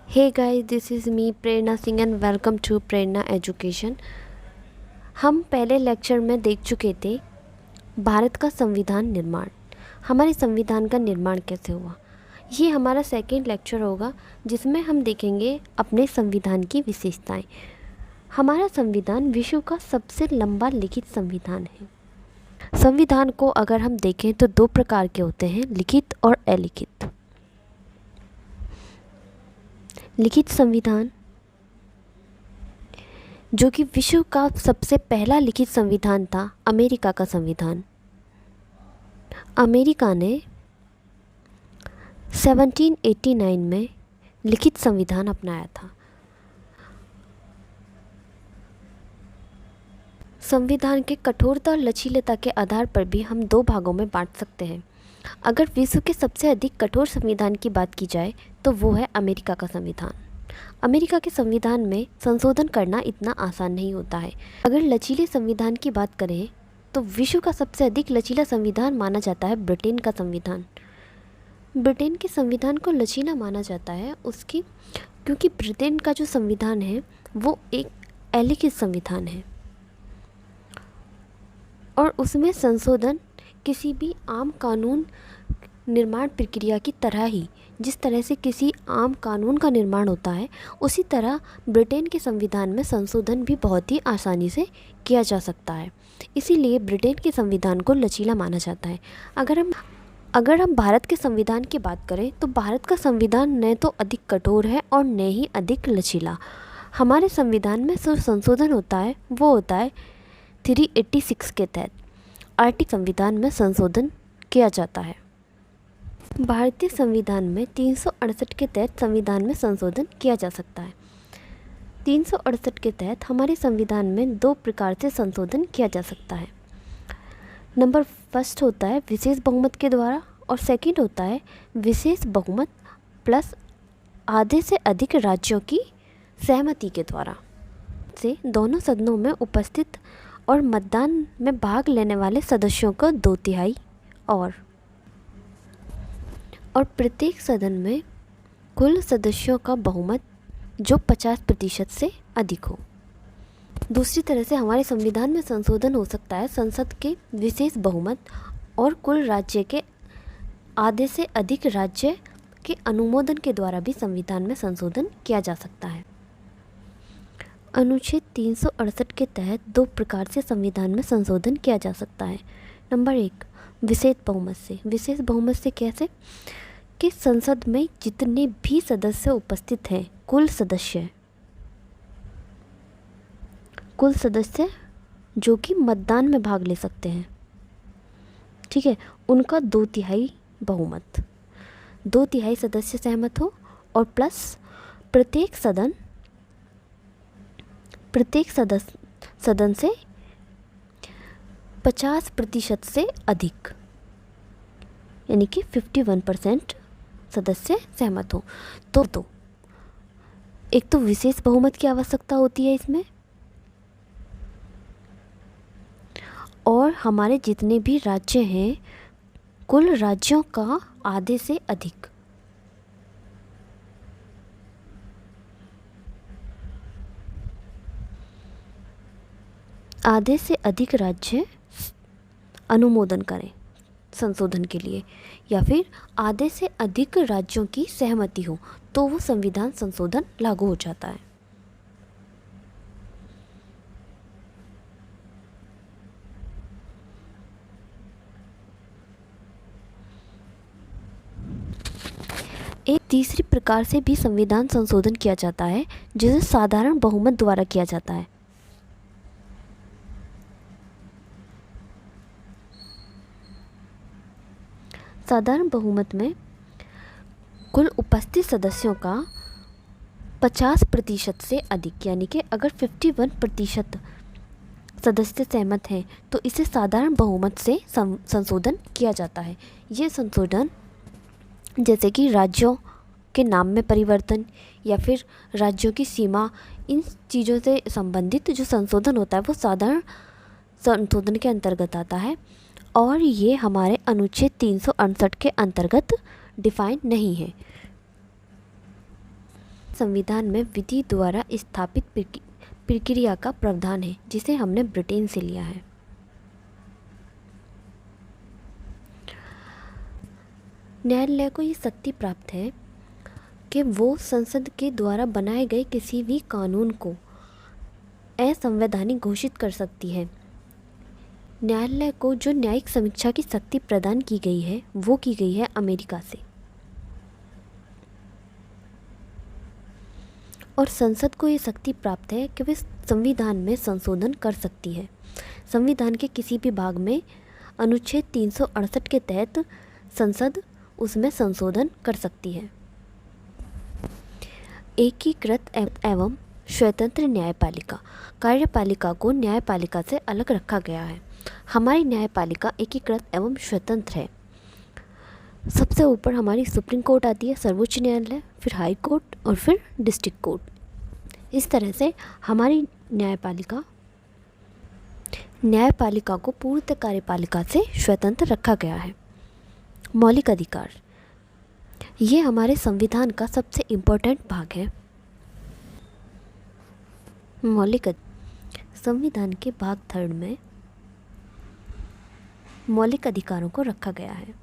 Hey guys, this is me Prerna Singh and welcome to Prerna education. हम पहले lecture में देख चुके थे भारत का संविधान निर्माण। हमारे संविधान का निर्माण कैसे हुआ। ये हमारा सेकेंड लेक्चर होगा जिसमें हम देखेंगे अपने संविधान की विशेषताएं। हमारा संविधान विश्व का सबसे लंबा लिखित संविधान है। संविधान को अगर हम देखें तो दो प्रकार के होते हैं, लिखित और अलिखित। लिखित संविधान जो कि विश्व का सबसे पहला लिखित संविधान था, अमेरिका का संविधान। अमेरिका ने 1789 में लिखित संविधान अपनाया था। संविधान के कठोरता और लचीलेता के आधार पर भी हम दो भागों में बांट सकते हैं। अगर विश्व के सबसे अधिक कठोर संविधान की बात की जाए तो वो है अमेरिका का संविधान। अमेरिका के संविधान में संशोधन करना इतना आसान नहीं होता है। अगर लचीले संविधान की बात करें तो विश्व का सबसे अधिक लचीला संविधान माना जाता है ब्रिटेन का संविधान। ब्रिटेन के संविधान को लचीला माना जाता है क्योंकि ब्रिटेन का जो संविधान है वो एक अलिखित संविधान है और उसमें संशोधन किसी भी आम कानून निर्माण प्रक्रिया की तरह ही, जिस तरह से किसी आम कानून का निर्माण होता है, उसी तरह ब्रिटेन के संविधान में संशोधन भी बहुत ही आसानी से किया जा सकता है। इसीलिए ब्रिटेन के संविधान को लचीला माना जाता है। अगर हम भारत के संविधान की बात करें तो भारत का संविधान न तो अधिक कठोर है और न ही अधिक लचीला। हमारे संविधान में जो संशोधन होता है वो होता है 386 के तहत आर्टिकल संविधान में संशोधन किया जाता है। भारतीय संविधान में 368 के तहत संविधान में संशोधन किया जा सकता है। 368 के तहत हमारे संविधान में दो प्रकार से संशोधन किया जा सकता है। नंबर फर्स्ट होता है विशेष बहुमत के द्वारा और सेकंड होता है विशेष बहुमत प्लस आधे से अधिक राज्यों की सहमति के द्वारा से दोनों सदनों में उपस्थित और मतदान में भाग लेने वाले सदस्यों का 2/3 और प्रत्येक सदन में कुल सदस्यों का बहुमत जो 50% से अधिक हो। दूसरी तरह से हमारे संविधान में संशोधन हो सकता है संसद के विशेष बहुमत और कुल राज्य के आधे से अधिक राज्य के अनुमोदन के द्वारा भी संविधान में संशोधन किया जा सकता है। अनुच्छेद 368 के तहत दो प्रकार से संविधान में संशोधन किया जा सकता है। नंबर 1, विशेष बहुमत से। विशेष बहुमत से कैसे कि संसद में जितने भी सदस्य उपस्थित हैं, कुल सदस्य जो कि मतदान में भाग ले सकते हैं, ठीक है, उनका 2/3 बहुमत, 2/3 सदस्य सहमत हो और प्लस प्रत्येक सदन से 50% से अधिक, यानी कि 51% सदस्य सहमत हो। तो एक तो विशेष बहुमत की आवश्यकता होती है इसमें, और हमारे जितने भी राज्य हैं कुल राज्यों का आधे से अधिक। आधे से अधिक राज्य अनुमोदन करें संशोधन के लिए, या फिर आधे से अधिक राज्यों की सहमति हो तो वो संविधान संशोधन लागू हो जाता है। एक तीसरी प्रकार से भी संविधान संशोधन किया जाता है जिसे साधारण बहुमत द्वारा किया जाता है। साधारण बहुमत में कुल उपस्थित सदस्यों का 50% से अधिक, यानी कि अगर 51% सदस्य सहमत हैं तो इसे साधारण बहुमत से संशोधन किया जाता है। ये संशोधन जैसे कि राज्यों के नाम में परिवर्तन या फिर राज्यों की सीमा, इन चीज़ों से संबंधित जो संशोधन होता है वो साधारण संशोधन के अंतर्गत आता है और ये हमारे अनुच्छेद 368 के अंतर्गत डिफाइन नहीं है। संविधान में विधि द्वारा स्थापित प्रक्रिया का प्रावधान है, जिसे हमने ब्रिटेन से लिया है। न्यायालय को ये शक्ति प्राप्त है कि वो संसद के द्वारा बनाए गए किसी भी कानून को असंवैधानिक घोषित कर सकती है। न्यायालय को जो न्यायिक समीक्षा की शक्ति प्रदान की गई है वो की गई है अमेरिका से, और संसद को ये शक्ति प्राप्त है कि वे संविधान में संशोधन कर सकती है। संविधान के किसी भी भाग में अनुच्छेद 368 के तहत संसद उसमें संशोधन कर सकती है। एकीकृत एवं स्वतंत्र न्यायपालिका। कार्यपालिका को न्यायपालिका से अलग रखा गया है। हमारी न्यायपालिका एकीकृत एवं स्वतंत्र है। सबसे ऊपर हमारी सुप्रीम कोर्ट आती है, सर्वोच्च न्यायालय, फिर हाई कोर्ट और फिर डिस्ट्रिक्ट कोर्ट। इस तरह से हमारी न्यायपालिका को पूर्णतः कार्यपालिका से स्वतंत्र रखा गया है। मौलिक अधिकार, ये हमारे संविधान का सबसे इम्पोर्टेंट भाग है। संविधान के भाग 3 में मौलिक अधिकारों को रखा गया है।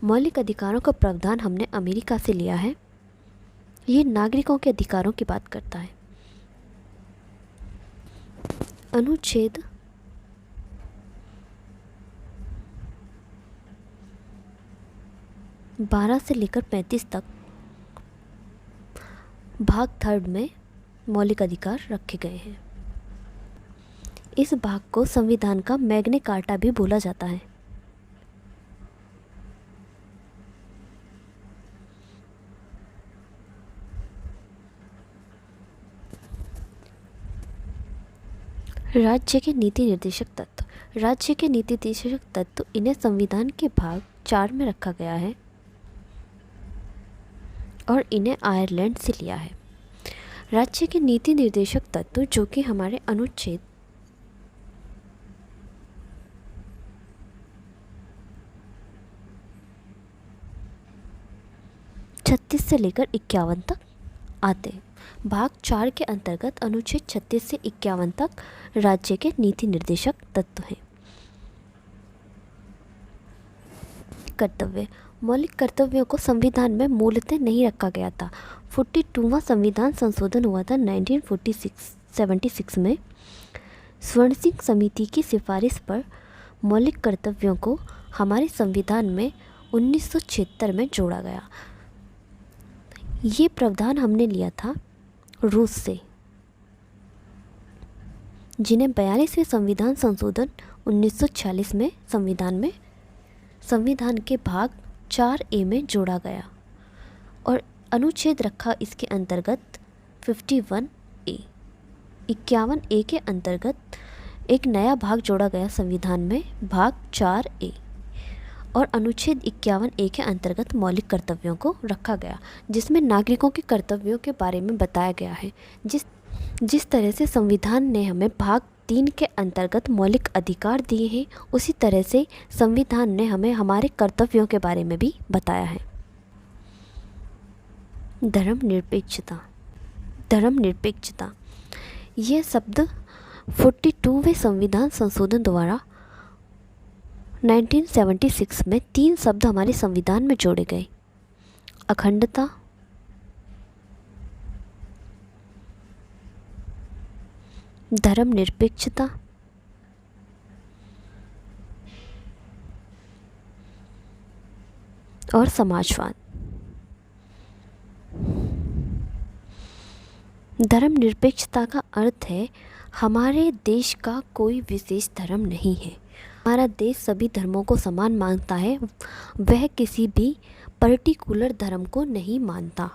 मौलिक अधिकारों का प्रावधान हमने अमेरिका से लिया है। ये नागरिकों के अधिकारों की बात करता है। अनुच्छेद 12 से लेकर 35 तक भाग 3 में मौलिक अधिकार रखे गए हैं। इस भाग को संविधान का मैग्ना कार्टा भी बोला जाता है। राज्य के नीति निर्देशक तत्व। राज्य के नीति निर्देशक तत्व इन्हें संविधान के भाग 4 में रखा गया है और इन्हें आयरलैंड से लिया है। राज्य के नीति निर्देशक तत्व जो कि हमारे अनुच्छेद 36 से लेकर 51 तक आते हैं। भाग 4 के अंतर्गत अनुच्छेद 36 से 51 तक राज्य के नीति निर्देशक तत्व हैं। कर्तव्य। मौलिक कर्तव्यों को संविधान में मूलतः नहीं रखा गया था। 42वां संविधान संशोधन हुआ था 1976 में। स्वर्ण सिंह समिति की सिफारिश पर मौलिक कर्तव्यों को हमारे संविधान में 1976 में जोड़ा गया। ये प्रावधान हमने लिया था रूस से, जिन्हें 42वें संविधान संशोधन 1946 में संविधान के भाग 4A में जोड़ा गया और अनुच्छेद रखा इसके अंतर्गत 51A। 51A के अंतर्गत एक नया भाग जोड़ा गया संविधान में, भाग 4A, और अनुच्छेद 51A के अंतर्गत मौलिक कर्तव्यों को रखा गया, जिसमें नागरिकों के कर्तव्यों के बारे में बताया गया है। जिस तरह से संविधान ने हमें भाग 3 के अंतर्गत मौलिक अधिकार दिए हैं, उसी तरह से संविधान ने हमें हमारे कर्तव्यों के बारे में भी बताया है। धर्मनिरपेक्षता। धर्मनिरपेक्षता यह शब्द 42वें संविधान संशोधन द्वारा 1976 में 3 शब्द हमारे संविधान में जोड़े गए: अखंडता, धर्मनिरपेक्षता और समाजवाद। धर्मनिरपेक्षता का अर्थ है हमारे देश का कोई विशेष धर्म नहीं है। हमारा देश सभी धर्मों को समान मानता है, वह किसी भी पर्टिकुलर धर्म को नहीं मानता।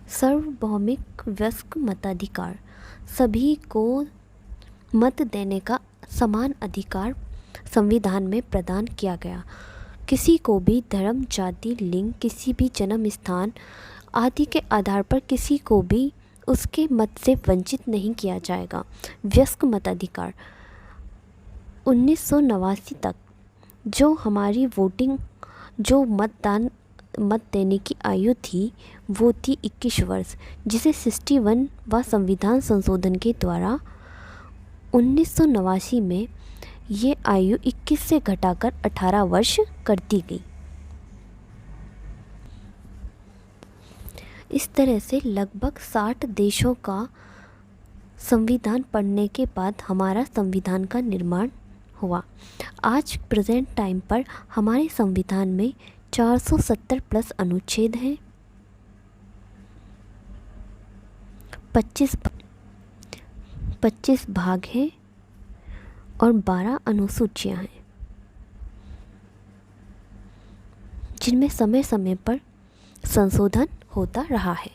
सार्वभौमिक वयस्क मताधिकार, सभी को मत देने का समान अधिकार संविधान में प्रदान किया गया। किसी को भी धर्म, जाति, लिंग, किसी भी जन्म स्थान आदि के आधार पर किसी को भी उसके मत से वंचित नहीं किया जाएगा। वयस्क मताधिकार 1989 तक जो हमारी वोटिंग जो मत देने की आयु थी वो थी 21 वर्ष, जिसे 61 व संविधान संशोधन के द्वारा 1989 में ये आयु 21 से घटाकर 18 वर्ष कर दी गई। इस तरह से लगभग 60 देशों का संविधान पढ़ने के बाद हमारा संविधान का निर्माण हुआ। आज प्रेजेंट टाइम पर हमारे संविधान में 470 प्लस अनुच्छेद हैं, 25 भाग हैं और 12 अनुसूचियां हैं, जिनमें समय समय पर संशोधन होता रहा है।